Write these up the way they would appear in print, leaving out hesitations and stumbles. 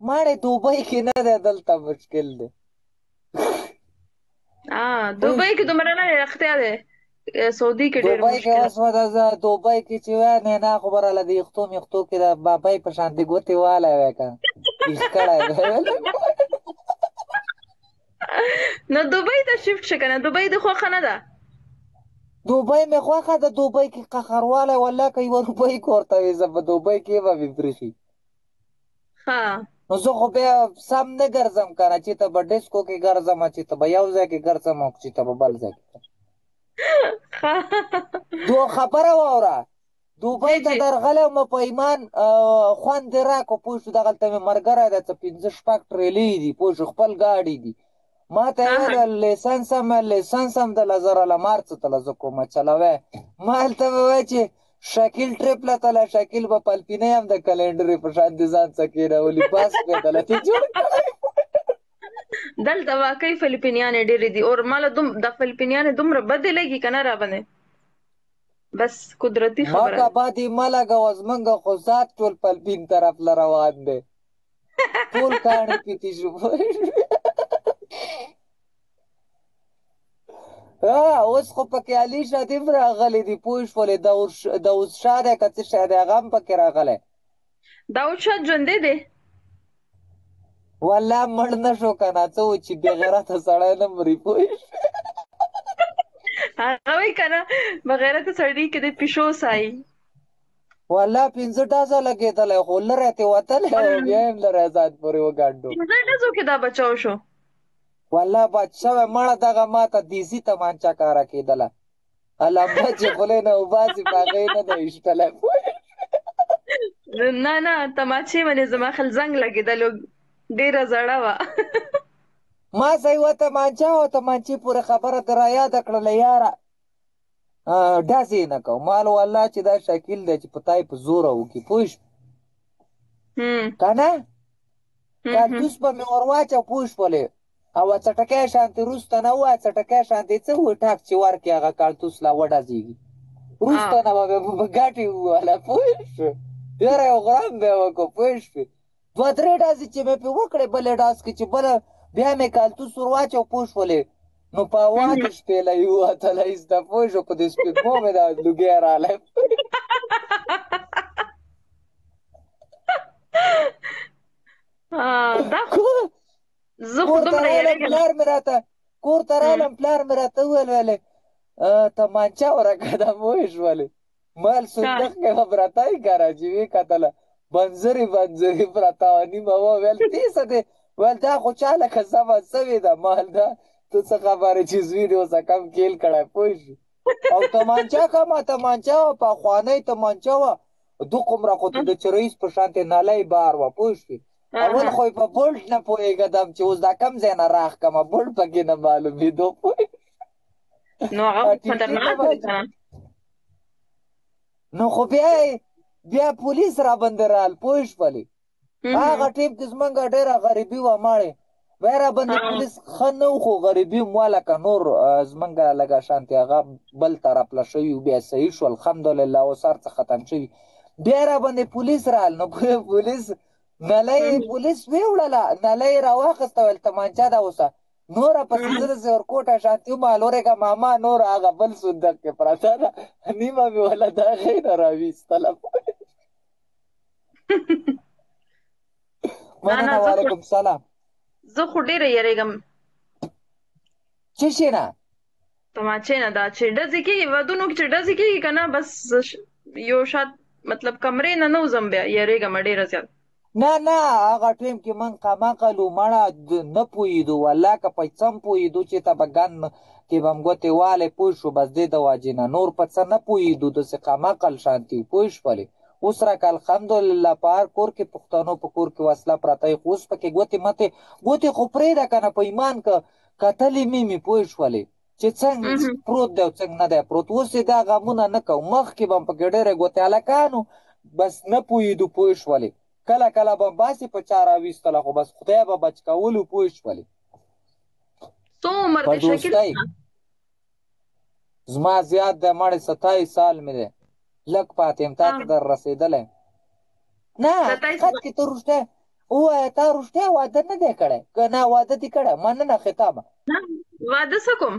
ماړې دوبۍ کې نه دی، دلته مشکل دی. پوه دوبۍ کې شوې؟ دومره نه دی، رښتیا دی. سعودي کې ډېر دوبۍ کې مشکل. اوس دوبۍ کې چې وای نه خبره له دې یختو میختو کې د بابۍ په شان دې ګوتې والی وای که ایښ کړی دی. نو دوبۍ ته شفټ شه کنه، دوبۍ د خوښه نه ده. دوبۍ مې خوښه ده، دوبۍ کې قهروالی والله که یوه روپۍ کورته وي زه په دوبۍ کې به مې پرېښي. ها. نو زه خو بیا سم نه ګرځم که نه، چې ته به ډسکو کې ګرځم، چې ته به یو ځای کې ګرځم او چې ته به بل ځای کې. دو خبره واوره، دوبۍ جی ته جی. درغلی وم په ایمان، خوند دې راکړو پوه شو. دغلته مې ملګری دی څه پنځه شپږ ټرېلې دي پوه شو، خپل ګاډي دي. ما ته یې ویل لیسنس هم د لزره له مارڅه تله زه کومه چلوی. ما هلته مې وایي چې شکیل ټریپ له تله، شکیل به پلپینۍ هم د کلنډرې په شان دې ځان څه کېنولي، بس مې دله چې جوړ کړی. دلته واقعي فلپینیانې ډېرې دي، اور ماله د فلپینیانې دومره بدې لګي که نه را باندې، بس قدرتي خبره مکه ده. باندې مه لګوه، زمونږ خو ذات ټول پلپین طرف له روان دی، ټول کاڼي پیتي شو. اوس خو پکې علي شدیم راغلی دي پوه شولې، داود شاه دی که څه شی دی هغه هم پکې راغلی. داود شاه ژوندی دی؟ والله مړ نه شو که نه، څه و چې بې غیرته سړی نه مري پوه شوې. هغه وایي که نه بغیرته سړي کې د پیشو سایي. والله 15 ډزه لګېدلی خو لرې ترې وتلی او بیا یې هم لرې ځان پورې وګنډو. 15 ډزو کې دا بچاو شو. والله بچ شوی مړه دغه ما ته دیزي تمانچه کاره کېدله، لمبه چې خولې نه وباسي په هغه یې نه دی ایستلی. نه نه، تماچې باندې زما خل زنګ لګېدلو، ډېره زړه وه. ما سه یوه تمانچه او تمانچې پورې خبره در رایاده کړله یاره، ډز یې نه کوم. مال والله چې دا شکیل دی چې په تای په زوره وکړي پوه شو که نه. کارتوس به مې ور واچو پوه شولې، او څټکی شانتې وروسته نه ووایه، څټکی شانتې څه وټاک چې ورکړي هغه کارتوس لا وډزېږي، وروسته نه به مې په ګټې ووهله پوه شو. یاره یو غرام به یې وکړو پوه شوې. دوه درې ډزې چې مې پرې وکړې بلې ډز کې چې بله بیا مې کالتوس ور واچو پوه شولې، نو په هوا کې شپېلۍ ووتله ایسته پوه شو، په دې سپېږمو مې دا لوګی راغلی. دا زه خو کور ته دومره رالم یېرېږم. پلار مې راته کور ته رالم پلار مې راته وویل ویلې تمانچه ورکړه دا پوه شولې. مال صندوق کې به پرته وي که نه، چې ویې کتله بنځري پرته وه نیمه وه. ویل دې څه دی؟ ویل دا خو چا لکه سمه سوې ده. مال دا ته څه خبرې چې زوی دې اوسه کم کیل کړی پوه شو. او تمانچه کمه تمانچه وه، پخوانۍ تمانچه وه، دو قمره خو ته د چرئیس په شانتې نلی بار وه پوه شوې. اول خو په بولټ نه پوهېږدم چې اوس دا کم ځای نه راښ کړمه، بولټ پکې نه معلومېدو پوه نو هغه خطرناک دی که نه. نو خو بیا پولیس را باندې رال پوه شولې. هغه ټیم کې زمونږ ډېره غریبي وه ماړې، بیا را باندې پولیس ښه نه و، خو غریبي مو لکه نور زمونږ لږه شانتې هغه بل طرف له شوي بیا صحیح شول الحمدلله، اوس هر څه ختم شوي. بیا را باندې پولیس رال، نو پولیس پولیس ویوړله، نله یې راواخېسته، ویل تمانچه ده اوسه نوره پسې زه داسې ورکوټه شانتي ومال ورېږه ماما نور هغه بل صندوق کې پرته ده، نیمه مې وله د هغې نه راویستله. مننه، وعلیکم سلام. زه خو ډېره یېرېږم څه شي نه؟ تماچې نه، دا چې ډزې کېږي ودونو کې چې ډزې کېږي که نه، بس یو شات مطلب کمرې نه نه وځم، بیا یېرېږم ډېره زیات. نه نه، هغه ټیم کې من قمقل و مړه نه پوهېدو، والله که په څه هم پوهېدو چې ته به ګن کې به م ګوتې والی پوه شو، بس دې د واجې نه نور په څه نه پوهېدو، داسې قمقل شانتي پوه شولې. اوس راکه الحمدلله په هر کور کې پښتنو په کور کې وسله پرته وي، خو اوس پکې ګوتې متې ګوتې خو پرېږده که نه، په ایمان که کتلې مې پوه شولې چې څنګه پروت دی او څنګه نه دی پروت. اوس یې دا غمونه نه کوو، مخکې به م پکې ډېرې ګوتې هلکانو بس نه پوهېدو پوه شولې، کله کله به باسي په چا راویستله، خو بس خدای به بچ کولو پوه شولې. څو عمر په دی شکیل؟ دوستۍ زما زیات دی مړې، 27 سال مې دی، لږ پاتې یم تا ته در رسېدلی. نه حقیقت کې ته رښتیا ووایه تا رښتیا واده نه دی کړی که نه واده دې کړی مننه خطابه نه واده څه کوم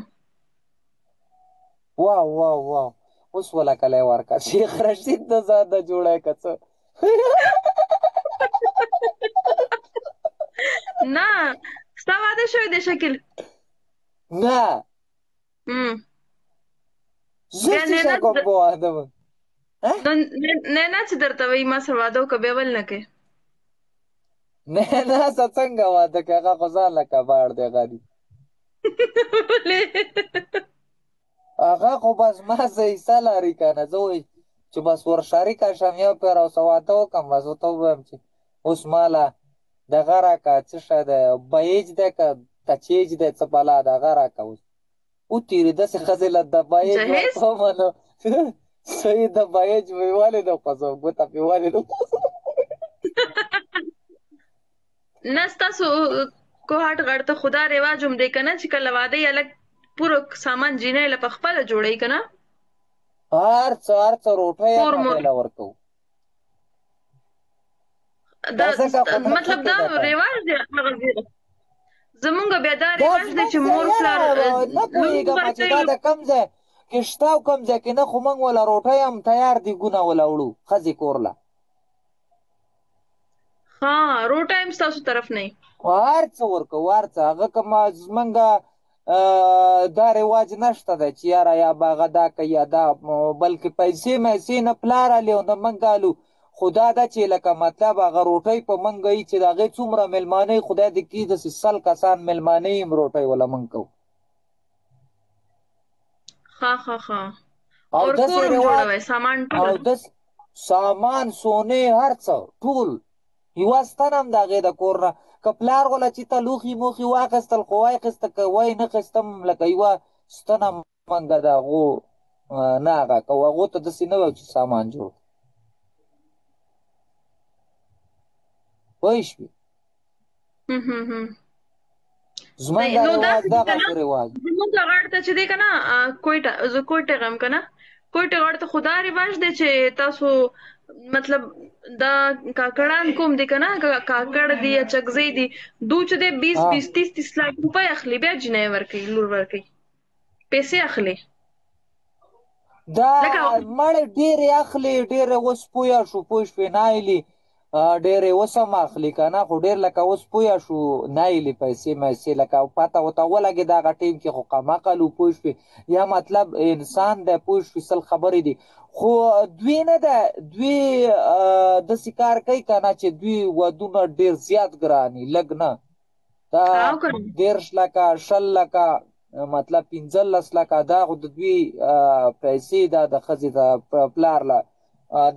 واو واو واو اوس ولکلی ورکه شیخ رشید د ځان نه جوړی که څه نه ستا واده شوی دی شکیل نه زه بیا څه شی کوم په واده باندې نو نینا چې درته وایي ما سره واده وکړه بیا ولې نه کوې نه نه څه څنګه واده کوي هغه خو ځان له کباړ دی غني هغه خو بس ما څه حصه لري که نه زه وایي چې بس ور شریکه شم یو پیر او څه واده وکړم بس ورته ووایم چې اوس ماله دغه راکړه څه شی دی بیج دی که تچیج دی څه بلا دغه راکړه اوس وتېرې داسې ښځې له د بیج جهیز ورکومه نو صحیح د بیج مې ولې نه خوځوم ګوته مې ولې نه خوځوم نه ستاسو کوهاټ غړ ته خدا رواج هم دی که نه چې کله واده یې هلک پوره سامان جینۍ له په خپله جوړوي که نه هر څه روټۍ کور هم مور هغې له ورکوو دا ځکه خو مطلب دا مطلب رواج دی هغه زیره زمونږ بیا دا دا رواج دی زموږ چې ځای مور پلار یاره نه لور پوهېږم چې دا ورکوي د کوم ځای کې شته او کوم ځای کې نه خو موږ وله روټۍ هم تیار دي ګونه وله وړو ښځې کور له ها روټ ټایم ستاسو طرف نه وي هر څه ورکوو هر څه هغه که زمونږ دا رواج نشته دی چې یاره یا به هغه دا کوي یا دا بلکې پیسې میسې نه پلار الي او نه موږ الو خو دا ده چې لکه مطلب هغه روټۍ په موږ وي چې د هغې څومره مېلمانه یي خدای دې کړي داسې 100 کسان مېلمانه یي هم روټۍ وله موږ کوو ها ها ها او اور داسې کور هم رواج جوړوي سامان او ټول داس سامان سونې هر څه ټول یوه ستن هم د هغې د کور نه که پلار غوله چې ته لوښي موښي واخیستل خو واخیسته که وای نه خیستم لکه یوه ستنه منګه د هغو نه هغه که هغو ته داسې نه وه چې سامان جوړ پوه شوې زمونږ نو دا رواج دغسې رواج زمونږ غاړ ته چې دی که نه کویټه زه کویټه غم که نه کویټه غاړ ته خو دا رواج دی چې تاسو مطلب دا کاکړان کوم دي که نه کاکړ دي یا چکزی دي دو چې دی 20 20 30 30 لاک روپۍ اخلي بیا جنۍ ورکوي لور ورکوي پیسې اخلي دا لکه مړې ډېرې اخلي ډېرې اوس پوه شو پوه شوې نایلي ډېرې اوس هم اخلي که نه خو ډېر لکه اوس پوه شو نایلي پیسې میسې لکه پته ورته ولګېد هغه ټیم کې خو قمقل و پوه شوې یا مطلب انسان دی پوه شوې سل خبرې دي خو دوی نه ده دوی داسې کار کوي که نه چې دوی ودونه ډېر زیات ګراني لږ نه دا 10 لکه 20 لکه مطلب 15 لکه دا خو د دوی پیسې دا د ښځې د پلار له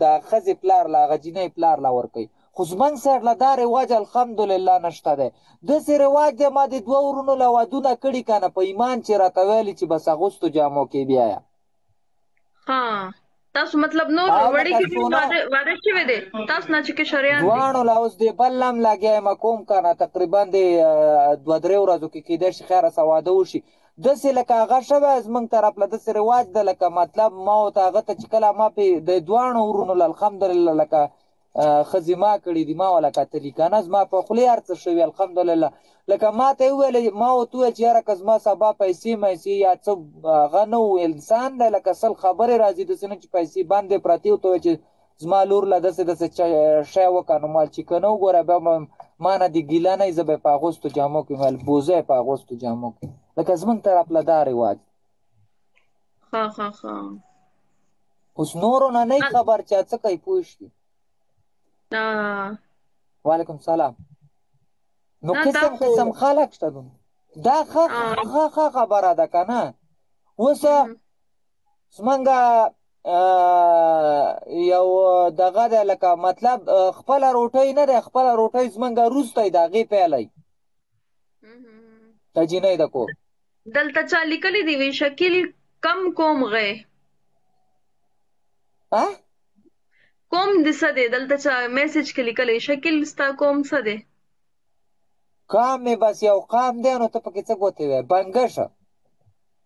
د ښځې پلار له هغه جینۍ پلار له ورکوي خو زمونږ سایډ له دا رواج الحمدلله نشته دی داسې رواج دی ما د 2 ورونو له ودونه کړي که نه په ایمان چې راته ویلي چې بس اغوستو جامو کې بیایه ها تاسو مطلب نور وړي کې واده شوی دی تاسو نه چې کشریان دي دواړو له اوس دې بل هم لګیا یم کوم که نه تقریبا د 2-3 ورځو کې کیدای شي خیره څه واده وشي داسې لکه هغه شوی زمونږ طرف له داسې رواج ده لکه مطلب ما ورته هغه ته چې کله ما پې د دواړو ورونو له الحمدلله لکه ښځې ما کړي دي ما وله کتلي که نه زما په خولې هر څه شوي الحمدلله لکه ما ته یې وویل ما ورته وویل چې یاره که زما سبا پیسې میسې یا څه هغه نه و انسان دی لکه سل خبرې راځي داسې نه چې پیسې بندې پرتې ورته وویل چې زما لور له داسې داسې شی وکړه نو مال چې که نه وګوره بیا ما نه دې ګیله نه وي زه به یې په اغوستو جامو کې مال بوزه یې په اغوستو جامو کې لکه زمونږ طرف له دا رواج ها ها ها اوس نورو نه نه خبر چې څه کوي پوه شوي وعلیکم سلام نو قسم قسم خلک شته دا ښه خبره ده که نه اوس زمونږ یو دغه دی لکه مطلب خپله روټۍ نه دی خپله روټۍ زمونږ وروستی د هغې پیلی د جینۍ د کور دلته چا لیکلی دی وی شکیل کم کوم غی کوم دې څه دی دلته چا میسج کې لیکلی شکیل ستا کوم څه دی قام مې بس یو قام دی نو ته پکې څه ګوتې وی بنګشه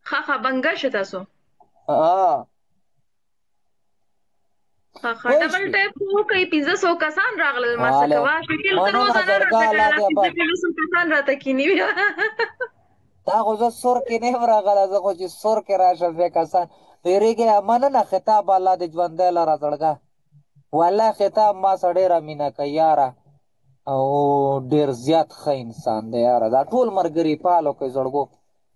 ښه بنګشه تاسو ها پوه ډبل شوې ټیپ وکړئ 1500 کسان راغلل ما څه هله کوه شکل تر مننه اوسه نه زړګا راته الله کړی دې دا آباد 1500 کسان راته کینی بیا دا خو زه سور کې نه یم راغلی زه خو چې سور کې راشم بیا کسان تېرېږي مننه خطاب الله دې ژوندی لره زړګا والله خطاب ما سره ډېره مینه کوي یاره او ډېر زیات ښه انسان دی یاره دا ټول ملګري پالو کوي زړګو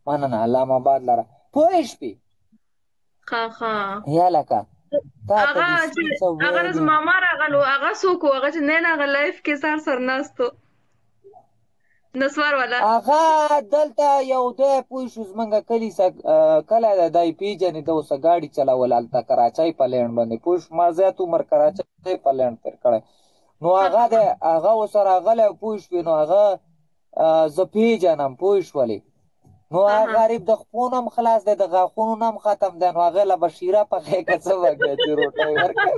مننه علامه آباد لره پوه شوې ها یا لکه تا ته هغه دې چې سپین څه هغه ویلي ماما راغلو هغه څوک و هغه چې نن هغه لایف کې سر ناستو نسوار والا هغه دلته یو دی پوه شو زمونږ کلي کلی دی دی پېژنې ده اوسه ګاډي چلول هلته کراچۍ په لینډ باندې پوه شو ما زیات عمر کراچۍ په لینډ تېر کړی نو هغه دی هغه ورسره راغلی پوه شوې نو هغه زه پېژنم پوه شولې نو هغه غریب د خپو نه هم خلاص دی د غاښونو نه هم ختم دی نو هغې له به شیره پخې که څه به که چې روټۍ ورکوي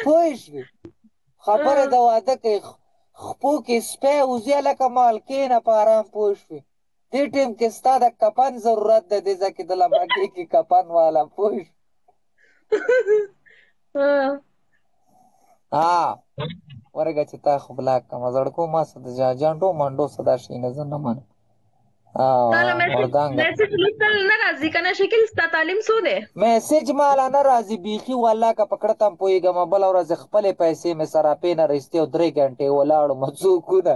پوه شوې خبره د واده کوي خپو کې سپی وزي لکه مال کښېنه په ارام پوه شوې دې ټیم کې ستا د کپن ضرورت دی دې ځای کې د لمبکې کې کپن والا پوه شوې ها ورګه چې تا خو بلاک کړمه زړکو ما څه د جانډو منډو څه دا شي نه زه نه منم تعالی مردانګه میسج لیکل نه راځي کنه شکل ستا تعلیم څو دی میسج مالا نه راځي بیخي والله که په کړه تم پوهېږم بله ورځ خپلې پیسې مې سراپې نه رایستې او 3 ګنټې ولاړو څوکونه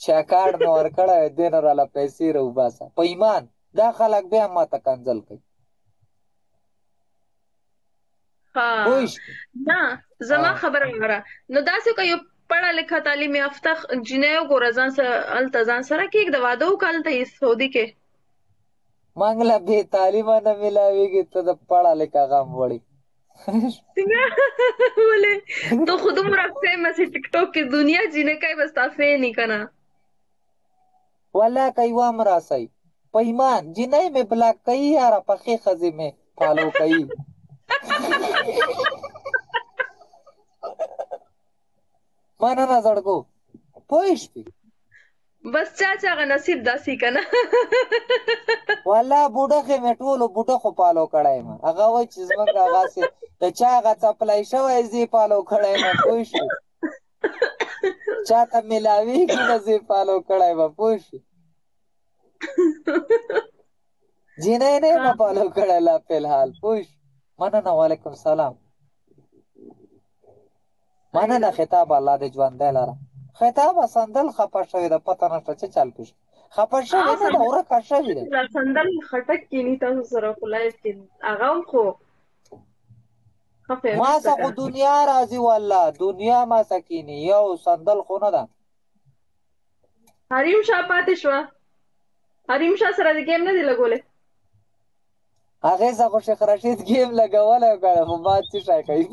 چا کارډ مې ورکړی دې نه راله پیسې راوباسه په ایمان دا خلک بیا ماته کنځل کوي پوه شوې نه زما خبره وره نو داسې که یو پړه لیکه تعلیم یافته جنۍ وګوره ځان سره هلته ځان سره کېږده واده وکړه هلته یې سعودي کې موږ له بې تعلیمه نه میلاوېږي ته د پړه لیکه غم وړې څنګه ولې تو خود دومره فیمس ټیک ټاک کې دنیا جنکۍ به ستا فین که نه والله که یوه هم راسئ په ایمان جنۍ مې بلاک کوي یاره پخې ښځې مې فالو کوي مننه زړګو پوه شوې بس چا هغه نصیب داسې که نه والله بوډخې مې ټولو بوډه خو پالو کړی یم هغه وایي چې زموږ هغسې د چا هغه څپلی شوی زه یې پالو کړی یم پوه شوې چا ته میلاوېږي نه زه یې فالو کړی یم پوه شوې جنۍ نه یم فالو کړی لا فلحال پوه شوې مننه وعلیکم سلام مننه خطاب الله دې ژوندی لره خطابه سندل خفه شوې ده پته نشته چې چل پېښ خفه شوې نه ده ورکه شوې ده سندل خټک کینی تاسو سره خو لایف کې هغه هم خو ما څه خو دنیا راځي والله دنیا ما څه کیني یو سندل خو نه ده حریم شاه پاتې شوه حریم شاه سره د ګیم نه دی لګولی هغې څه خو شیخ رشید ګیم لګولی و که نه خو ما څه شی کوي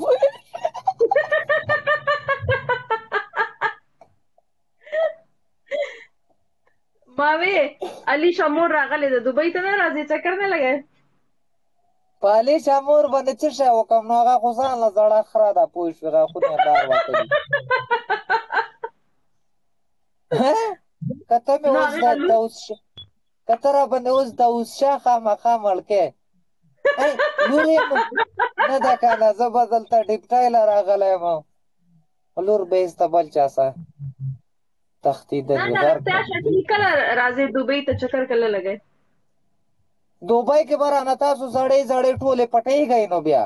ما وې علي شامور راغلی د دوبۍ ته نه راځي چکر نه لګی په علي شامور باندې څه شی وکړم نو هغه خو ځان له زړه خره ده پوه شوې غاښونه یې بار وتلي که ته مې اوس که ته راباندې اوس داوود شاه خامخا مړکې لور یې نه ده که نه زه به دلته ډیپټای له راغلی یم لور به ایسته بل چا سره تښتېدلي کله راځې دوبۍ ته چکر کله لګی دوبۍ کې به رانه تاسو زړې زړې ټولې پټېږئ نو بیا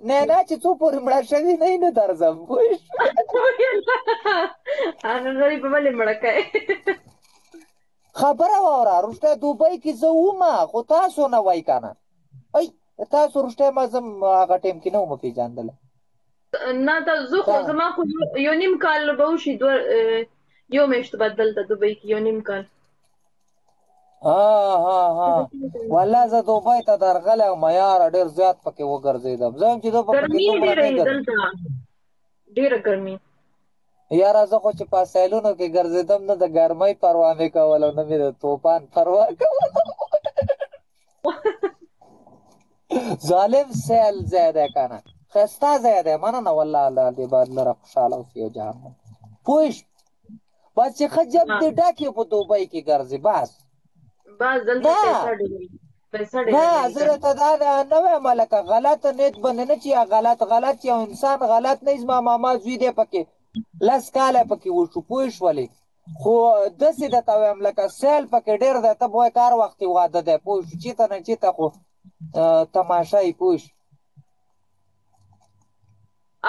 نینا چې څو پورې مړه شوي نه وي نو درځم پوه هغه غریب به ولې مړه کوې خبره واوره رښتیا دوبۍ کې زه ومه خو تاسو نه وای که نه تاسو رښتیا ما زه هغه ټایم کې نه ومه پېژندلی نه زه خو زما خو یو نیم کال به وشي یو میاشت به دلته دوبۍ کې یو نیم کال والله زه دوبۍ ته درغلی وم یاره ډېر زیات پکې وګرځېدم زه یم چې زه به ګرمي ډېره یې دلته ډېره ګرمي یاره زه خو چې په سیلونو کې ګرځېدم نه د ګرمۍ پروا مې کوله نه مې د طوفان پروا کوله ظالم سیل ځای دی که نه ښایسته ځای دی مننه والله الله دې باید لره خوشحاله اوسي یو جهان پوه شوې بس چې ښه جب ها دې ډکې په دوبۍ کې ګرځې بس بس دلته نه پیسه نه ډېره زه درته دا نه وایم هلکه غلط نیت باندې نه چې غلط یو انسان غلط نه زما ماما زوی دی پکې 10 کاله پکې وشو پوه شولې خو داسې درته وایم لکه سیل پکې ډېر دی ته به وایې کار وخت یې واده دی پوه شو چېرته نه چېرته خو تماشه یې پوه شو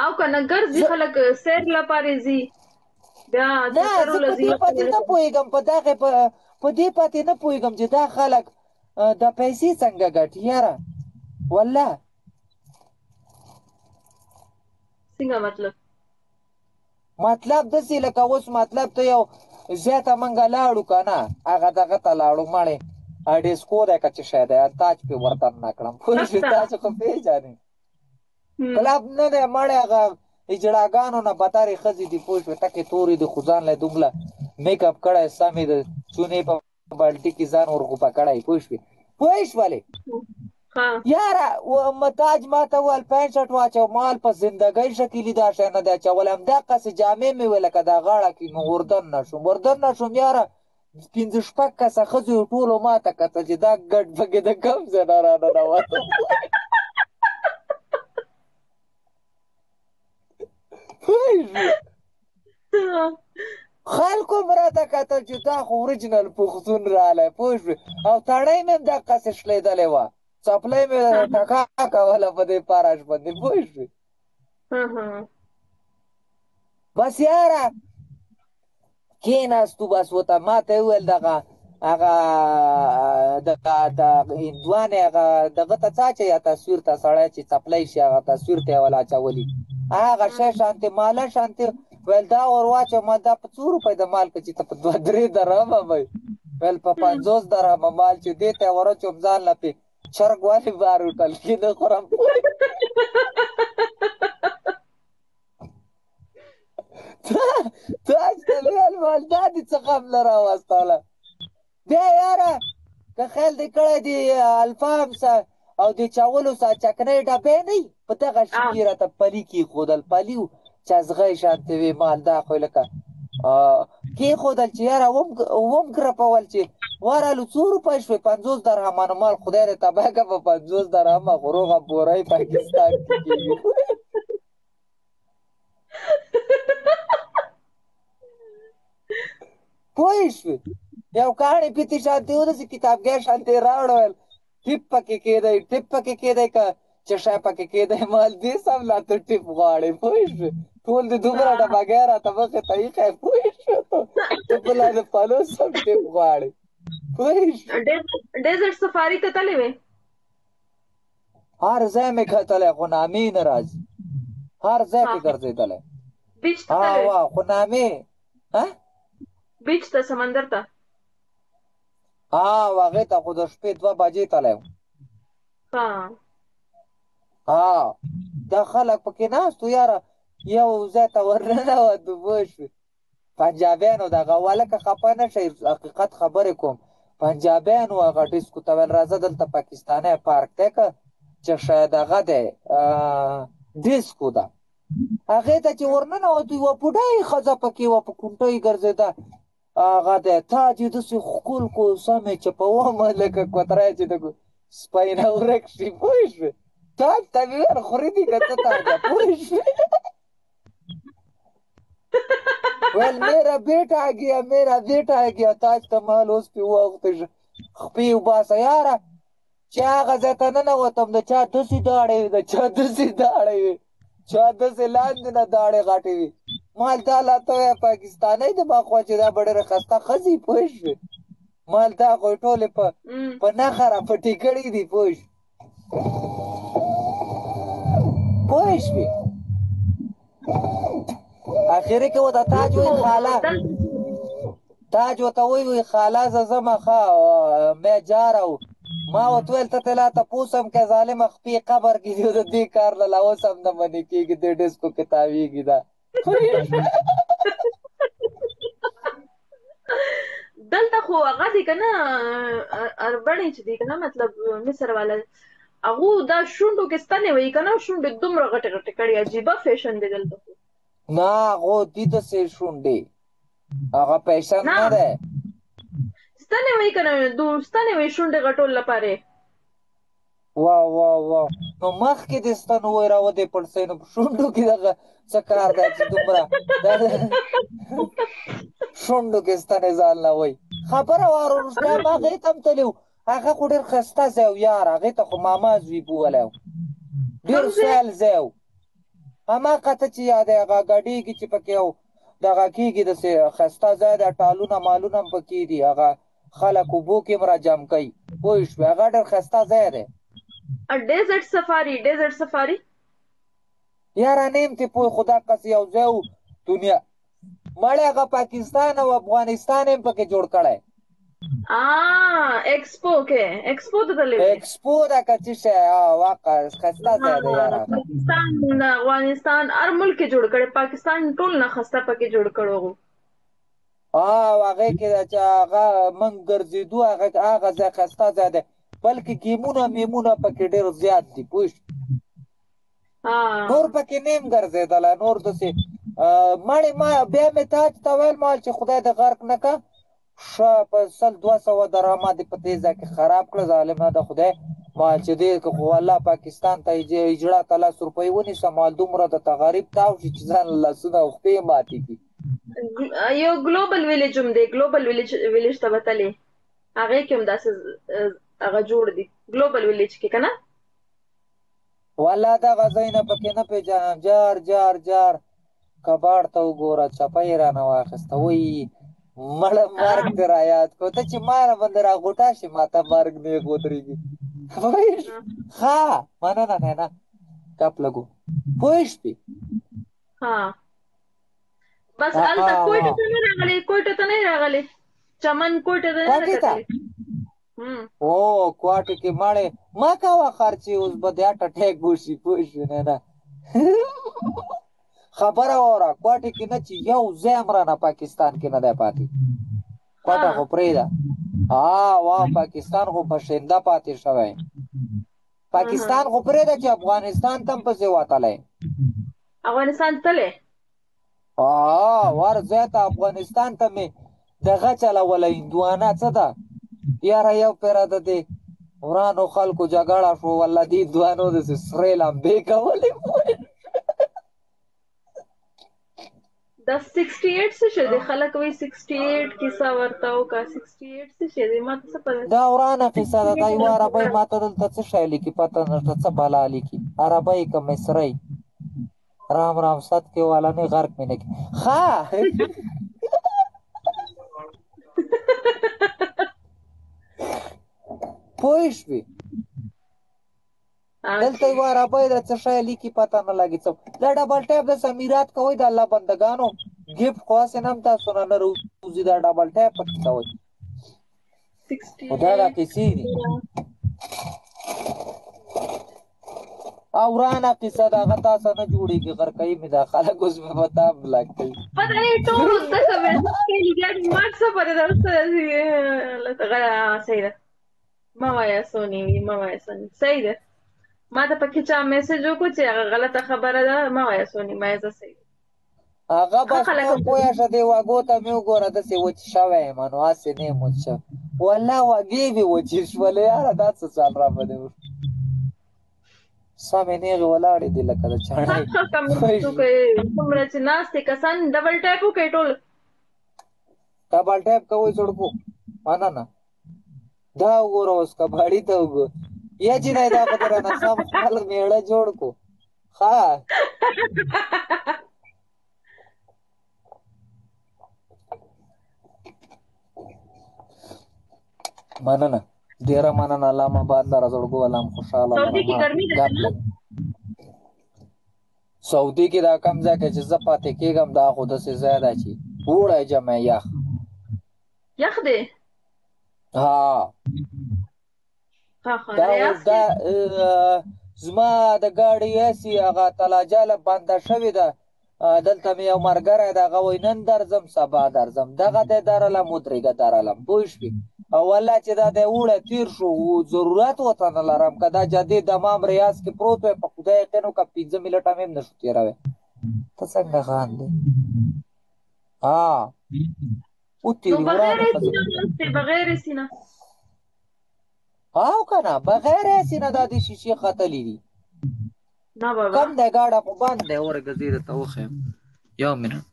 او کنه ګرځي خلک سیر لپاره ځي بیا نه چکرو زه په لځي دې پاتې نه پوهېږم په دغې په دې پاتې نه پوهېږم چې دا خلک دا پیسې څنګه ګټي یاره والله څنګه مطلب داسې لکه اوس مطلب ته یو زیاته منګه لاړو که نه هغه دغه ته لاړو مړې ډیسکو دی که چې شی دی تاج پې ورته نه کړم پوه شوې تاسو خو پېژنې کلب نه دی مړی هغه اجړاګانو نه بدرې ښځې دي پوه شوې تکې تورې د خو ځان له دومره میک اپ کړی سمې د چونې په بالټي کې ځان ورغوپه کړی پوه شوې پوه شولې یاره تاج ما ته وویل پینټ شرټ واچو مال په زندګۍ شکلي دا شی نه دی اچولی همدقسې جامې مې وې لکه دا غاړه کې نو اردن نه شوم یاره 5-6 کسه ښځو ټولو ما ته کتل چې دا ګډ پکې د کوم ځای نه راننوتم خلکو هم راته کتل چې دا خو اوریجنل پښتون رالی پوه شوې او تڼۍ مې هم دقسې شلېدلې وه څپلۍ مې ټکا کوله په دې پراش باندې پوه شوې بس یاره کېناستو بس ورته ما ته یې وویل دغه هغه د هندوانې هغه دغه ته څه اچوي تصویر ته سړی چې څپلی شي هغه تصویر ته یې ول اچولي هغه شی شانتې ماله شانتې ویل دا ور واچوه ما دا په 2 روپۍ د مال که چې ته په 2-3 درهمه به ویل په 50 درهمه مال چې دې ته یې ور اچوم ځان له پې چرګ ولې بار هوټل کې نه خورم تاج ته مې ویل مال دا دې څه غم نه راوستله بیا یاره که خیال دې کړی دې الفامس او د چاولو سه چکنۍ ډبې نه وي په دغه شي کې راته پلي کېښودل پلي و چزغۍ شانتې وې مال دا خو لکه کېښودل چې یاره وم ګرپول چې ورالو 2 روپۍ شوې 50 درهمه نو مال خدای دې تباه که په 50 درهمه خو روغه بورۍ پاکستان کې کېږي پوه شوې یو کاڼي پیتې شانتې وداسې کتابګۍ شانتې راوړه ویل ټیپ پکې کېدی که چې شی پکې کېدی مال دې سم لا ته ټیپ غواړې پوه شوې ټول دې دومره ډبګۍ راته مخې ته ایښی پوه شوې ته په لا د پلو سم ټیپ غواړې پوه شوې ډیزرټ سفاري ته تللی وې هر ځای مې کتلی خو نامې نه راځي هر ځای کې ګرځېدلی بیچ ته تللی وا خو نامې بیچ ته سمندر ته هغې ته خو د شپې 2 بجې تلی وم دا خلک پکې ناست و یاره یو ځای ته ورننوتو پوه شوې پنجابیانو دغه ولکه خفه نه شئ حقیقت خبرې کوم پنجابیانو هغه ډیسکو ته ویل راځه دلته پاکستانی پارک دی که چې شاید هغه دی ډیسکو ده هغې ته چې ورننوتو یوه بوډۍ ښځه پکې وه په کونټۍ ګرځېده هغه دی تاج یې داسې ښکل کو سم یې چپومه لکه کوتری چې د سپی نه ورک شي پوه شوې تاج ته مې ویل خوري دي که څه تاجه پوه شوې ویل میرا بیټا آ گیا تاج ته مال اوس پې واوښتی خپې وباسه یاره چې هغه ځای ته ننوتم د چا داسې داړې وې چا داسې لاندې نه داړې غټې وې مال دا لا ته وایه پاکستانی د ما خوا چې دا به ډېره ښایسته ښځې پوه شوې مال دا خو یې ټولې په نښه راپټې کړي دي پوه شوې اخرې کې ورته تاج وایي خاله تاج ورته وایي خاله زه ځمه ښه مې جاره و ما ورته ویل ته لا تپوس هم که ظالمه خپې قبر کې دي د دې کار له لا اوس هم نه منې کېږي دې ډیسکو کې تاویږي دا دلته خو هغه دی که نه اربڼې چې دی که نه مطلب مصر والا هغو دا شونډو کې ستنې وایي که نه شونډې دومره غټې غټې کړي عجیبه فیشن دی دلته خو نه هغه دي داسې شونډې هغه پیشن نه نه دی ستنې وایي که نه ستنې وایي شونډې غټول لپاره واه واه واه نو مخکې دې ستنو وای راودې پړسۍ نو په شونډو کې دغه څه کار دی چې دومره شونډو کې ستنې ځان له وای خبره واره وروسته ما هغې ته هم تللی و هغه خو ډېر ښایسته ځای و یار هغې ته خو ماما زوی بوولی و ډېر کوم ځای سیال ځای و هماغه ته چې یاد هغه ګډېږي چې پکې یو دغه کېږي داسې ښایسته ځای دی ټالونه مالونه هم پکې دي هغه خلک اوبو کې هم راجم کوي پوه شوې هغه ډېر ښایسته ځای دی ډیزرټ سفاري یاره نیم تی پوه خو دقسې یو ځای و دنیا مړی هغه پاکستان او افغانستان هم پکې جوړ کړی ایکسپو ته تللی وې ایکسپو ده که څه شی واقع ښایسته ځای دی یاره هغه پاکستان افغانستان هر ملک کې جوړ کړی پاکستان ټول نه خسته پکې جوړ کړو هغې کې ده چې هغه موږ ګرځېدو هغه ځای ښایسته ځای دی بلکې ګیمونه میمونه پکې ډېر زیات دي پوه نور پکې نیم ګرځېدلی نور داسې مړې ما بیا مې تا ته ویل ما چې خدای د غرق نه که ښه په 100-200 درامه دې په دې ځای کې خراب کړه ظالمه د خدای ما چې دې که خو الله پاکستان ته اجړه ته 10 روپۍ ونیسه مال دومره درته غریب تاو شي چې ځان لاسونه او خپې ماتې کړي یو ګلوبل ویلیج هم دی ګلوبل ویلیج ته به تلې هغې کې هم داسې هغه جوړ دي ګلوبل ویلیج کې که نه والله دغه ځای نه پکې نه پېژنم جار جار جار کباړ ته وګوره چپه یې رانه واخیسته وایي مړه مرګ دې را یاد کړو ته چې ما نه باندې را غوټه شي ما ته مرګ نیغ ودرېږي ښه مننه نینا کپ لګو پوه شوې بس هلته کوټې ته نه راغلی چمن کوټې ته نه کتلی کوټې کې مړې ما کوه خرچې اوس به د هټ اټیک وشي پوه شوې نینا خبره واوره کوټې کې نه چې یو ځای هم رانه پاکستان کې نه دی پاتې کوټه خو پرېږده پاکستان خو بشنده پاتې شوی پاکستان خو پرېږده چې افغانستان ته هم پسې وتلی افغانستان تللی ورځی ته افغانستان ته مې دغه چلوله هندوانه څه ده یاره یو پیره د دې ورانو خلکو جګړه شو والله دې هندوانو داسې سرې لمبې کولې دا 68 څه شی دی خلک وایي 68 کیسه ورته وکړه 68 څه شی دی ما ته څه پته دا ورانه کیسه ده دا یوه عربۍ ما ته دلته څه شی لیکي پته نشته څه بلا لیکي عربۍ که مصرۍ رام رام ست کې والا نه غرق مې نه کړي پوه شوې دلته یوه عربۍ ده څه شی لیکي پته نه لګي څه دا ډبل ټیپ د سمیرات کوئ د الله بندګانو ګفټ خو هسې نه هم تاسو نه نه روزي دا ډبل ټیپ پکې کوئ خو دا دا کیسې دي ورانه کیسه ده هغه تاسو نه جوړېږي غرقوي مې دا خلک اوس مې په تا بلاک کوي پته نه ټول داسې ما څه پته ده صحیح ده مه وایه سوني صحیح ده ما ته پکې چا میسج وکړو چې هغه غلطه خبره ده مه وایه سوني ما یې زه صحیح هغه بس نور پویه شه دې وږو ته مې وګوره داسې وچ شوی یم نو هسې نه یم وچ شوی والله وږې مې وچې شولې یاره دا څه چل را باندې وشو سمې نیغې ولاړې دي لکه د چاڼۍ څومره چې ناستې کسان ډبل ټایپ وکړئ ټول ډبل ټایپ کوئ سړکو مننه دا وګوره اوس کباړي ته وګوره یا جنۍ دا خو درنه سم خپل میړه جوړ کو ښه مننه ډېره مننه الله مباد لره زړګو الله م خوشحاله سعودي کې دا کم ځای کې چې زه پاتې کېږم دا خو داسې ځای ده چې اوړی جمع یخ دی دا زما د ګاډۍ هسې هغه تلاجاله بنده شوې ده دلته مې یو ملګری د هغه وایي نن درځم سبا درځم دغه دی درلم ودرېږه درلم پوه شوې او والله چې دا دی اوړی تېر شو ضرورت ورته نه لرم که دا جدې دمام ریاض کې پروت وی په خدای یقین وکړه 15 منټه مې هم نه شو تېروی ته څنګه خاندې؟ ها او نو تیری بغیر ورانه ښځه سینه نسته بغیر سینه. او که نه بغیر یې سینه دا د شیشې ختلي دي. نه بابا. کم دی ګاډه خو بند دی ورګه زیره ته وښیم یو منټ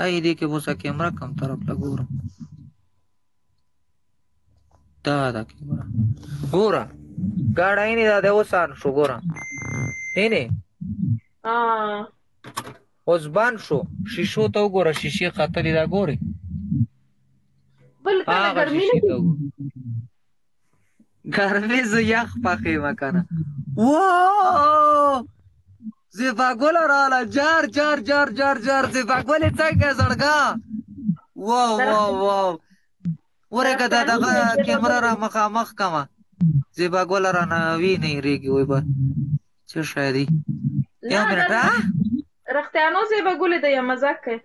ای دې کې اوسه کیمره کم طرف له ګورم دا ده کیمره ګوره ګاډه اینې دا دی اوس آن شو ګوره اینې اوس بند شو شیشو ته وګوره شیشې ختلي دا ګورې بل کله هغه ګرمي شیشې ته نه وګوره ګرمي زه یخ پخېمه که نه واه زیباګوله راله جار جار جار جار جار زیباګولې څنګه زړګا واو واو واو ورګه دا دغه کیمره را مخامخ کما زیباګوله را نه ویني ریږي وای به څه شی دی یو منټ رختیانو زیبه ګولې د یا مزاق کوي